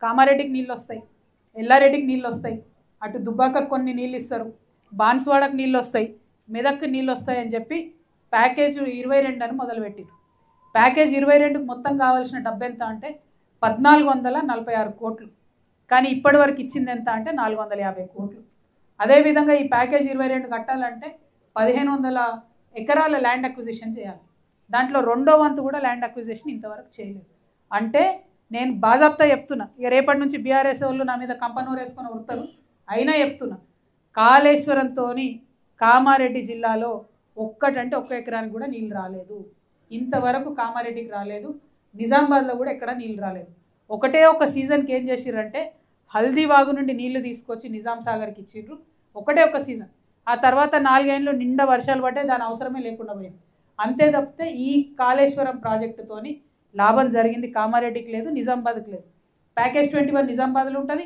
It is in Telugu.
కామారెడ్డికి నీళ్ళు వస్తాయి, ఎల్లారెడ్డికి నీళ్ళు వస్తాయి, అటు దుబ్బాకకు కొన్ని నీళ్ళు ఇస్తారు, బాన్స్వాడకు నీళ్ళు వస్తాయి, మెదక్కి నీళ్ళు వస్తాయి అని చెప్పి ప్యాకేజ్ 22 అని మొదలుపెట్టారు. ప్యాకేజ్ 22కు మొత్తం కావాల్సిన డబ్బు ఎంత అంటే 1446 కోట్లు. కానీ ఇప్పటి వరకు ఇచ్చింది ఎంత అంటే 450 కోట్లు. అదేవిధంగా ఈ ప్యాకేజ్ 22 కట్టాలంటే 1500 ఎకరాల ల్యాండ్ అక్విజిషన్ చేయాలి. దాంట్లో 2వ వంతు కూడా ల్యాండ్ అక్విజిషన్ ఇంతవరకు చేయలేదు. అంటే నేను బాజాప్తా చెప్తున్నా, ఇక రేపటి నుంచి బీఆర్ఎస్ వాళ్ళు నా మీద కంపనూరు వేసుకొని ఉడతారు, అయినా చెప్తున్నా, కాళేశ్వరంతో కామారెడ్డి జిల్లాలో ఒక్కటంటే ఒక్క ఎకరానికి కూడా నీళ్ళు రాలేదు. ఇంతవరకు కామారెడ్డికి రాలేదు, నిజామాబాద్లో కూడా ఎక్కడ నీళ్ళు రాలేదు. ఒకటే ఒక సీజన్కి ఏం చేసిర్రంటే హల్దీవాగు నుండి నీళ్లు తీసుకొచ్చి నిజాం సాగర్కి ఇచ్చిర్రు, ఒకటే ఒక సీజన్. ఆ తర్వాత 4 ఏళ్ళు నిండా వర్షాలు పడ్డాయి, దాని అవసరమే లేకుండా పోయింది. అంతే తప్పితే ఈ కాళేశ్వరం ప్రాజెక్టుతోని లాభం జరిగింది కామారెడ్డికి లేదు, నిజామాబాద్కి లేదు. ప్యాకేజ్ 21 నిజామాబాద్లో ఉంటుంది,